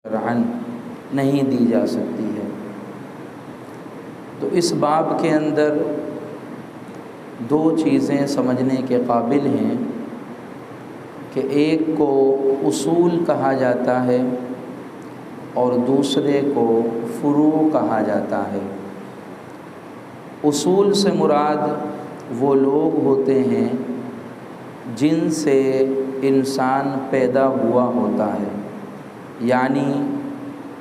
شرعاً نہیں دی جا سکتی ہے۔ تو اس باب کے اندر دو چیزیں سمجھنے کے قابل ہیں کہ ایک کو اصول کہا جاتا ہے اور دوسرے کو فروع کہا جاتا ہے۔ اصول سے مراد وہ لوگ ہوتے ہیں جن سے انسان پیدا ہوا ہوتا ہے، یعنی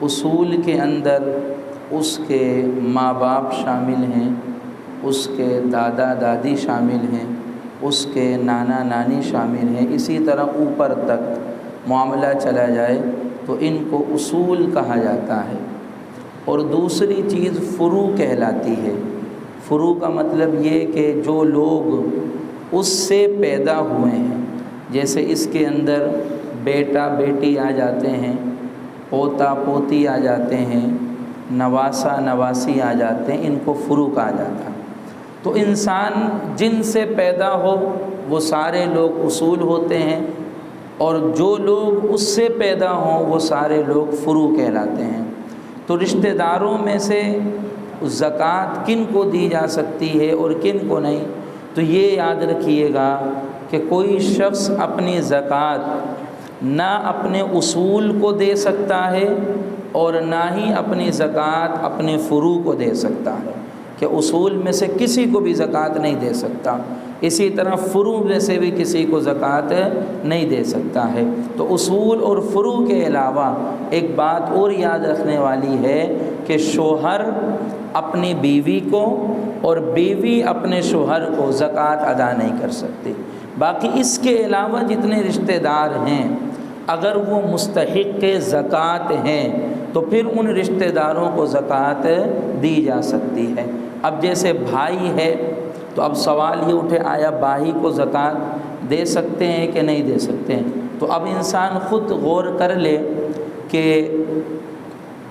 اصول کے اندر اس کے ماں باپ شامل ہیں، اس کے دادا دادی شامل ہیں، اس کے نانا نانی شامل ہیں، اسی طرح اوپر تک معاملہ چلا جائے تو ان کو اصول کہا جاتا ہے۔ اور دوسری چیز فروع کہلاتی ہے۔ فروع کا مطلب یہ کہ جو لوگ اس سے پیدا ہوئے ہیں، جیسے اس کے اندر بیٹا بیٹی آ جاتے ہیں، پوتا پوتی آ جاتے ہیں، نواسا نواسی آ جاتے ہیں، ان کو فروع کہا جاتا ہے۔ تو انسان جن سے پیدا ہو وہ سارے لوگ اصول ہوتے ہیں، اور جو لوگ اس سے پیدا ہوں وہ سارے لوگ فروع کہلاتے ہیں۔ تو رشتہ داروں میں سے زکوٰۃ کن کو دی جا سکتی ہے اور کن کو نہیں؟ تو یہ یاد رکھیے گا کہ کوئی شخص اپنی زکوٰۃ نہ اپنے اصول کو دے سکتا ہے اور نہ ہی اپنی زکوٰۃ اپنے فروع کو دے سکتا ہے، کہ اصول میں سے کسی کو بھی زکوٰۃ نہیں دے سکتا، اسی طرح فروع میں سے بھی کسی کو زکوٰۃ نہیں دے سکتا ہے۔ تو اصول اور فروع کے علاوہ ایک بات اور یاد رکھنے والی ہے کہ شوہر اپنی بیوی کو اور بیوی اپنے شوہر کو زکوٰۃ ادا نہیں کر سکتی۔ باقی اس کے علاوہ جتنے رشتہ دار ہیں اگر وہ مستحق زکوٰۃ ہیں تو پھر ان رشتہ داروں کو زکوٰۃ دی جا سکتی ہے۔ اب جیسے بھائی ہے تو اب سوال یہ اٹھے آیا بھائی کو زکوٰۃ دے سکتے ہیں کہ نہیں دے سکتے ہیں؟ تو اب انسان خود غور کر لے کہ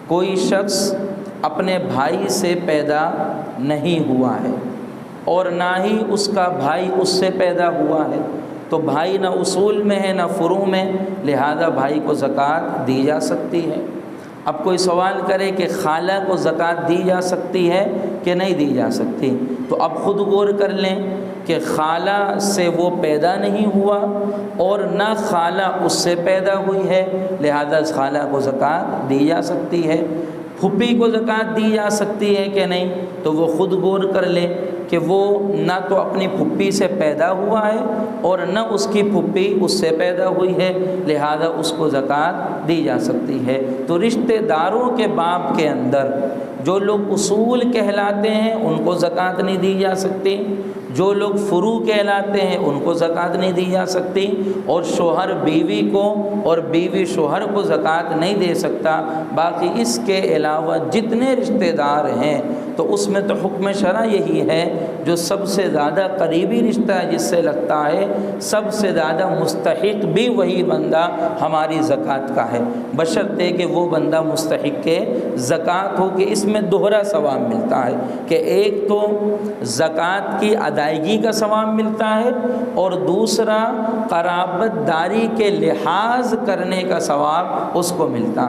کوئی شخص اپنے بھائی سے پیدا نہیں ہوا ہے اور نہ ہی اس کا بھائی اس سے پیدا ہوا ہے، تو بھائی نہ اصول میں ہے نہ فروع میں، لہذا بھائی کو زکوٰۃ دی جا سکتی ہے۔ اب کوئی سوال کرے کہ خالہ کو زکوٰۃ دی جا سکتی ہے کہ نہیں دی جا سکتی؟ تو اب خود غور کر لیں کہ خالہ سے وہ پیدا نہیں ہوا اور نہ خالہ اس سے پیدا ہوئی ہے، لہذا خالہ کو زکوٰۃ دی جا سکتی ہے۔ پھوپھی کو زکوٰۃ دی جا سکتی ہے کہ نہیں؟ تو وہ خود غور کر لے کہ وہ نہ تو اپنی پھوپھی سے پیدا ہوا ہے اور نہ اس کی پھوپھی اس سے پیدا ہوئی ہے، لہذا اس کو زکوٰۃ دی جا سکتی ہے۔ تو رشتہ داروں کے باب کے اندر جو لوگ اصول کہلاتے ہیں ان کو زکوٰۃ نہیں دی جا سکتی، جو لوگ فروع کہلاتے ہیں ان کو زکوٰۃ نہیں دی جا سکتی، اور شوہر بیوی کو اور بیوی شوہر کو زکوٰۃ نہیں دے سکتا۔ باقی اس کے علاوہ جتنے رشتہ دار ہیں تو اس میں تو حکم شرع یہی ہے، جو سب سے زیادہ قریبی رشتہ ہے جس سے لگتا ہے سب سے زیادہ مستحق بھی وہی بندہ ہماری زکوٰۃ کا ہے، بشرطے کہ وہ بندہ مستحق زکوٰۃ ہو، کہ اس میں دوہرا ثواب ملتا ہے، کہ ایک تو زکوٰۃ کی ادائیگی کا ثواب ملتا ہے اور دوسرا قرابت داری کے لحاظ کرنے کا ثواب اس کو ملتا ہے۔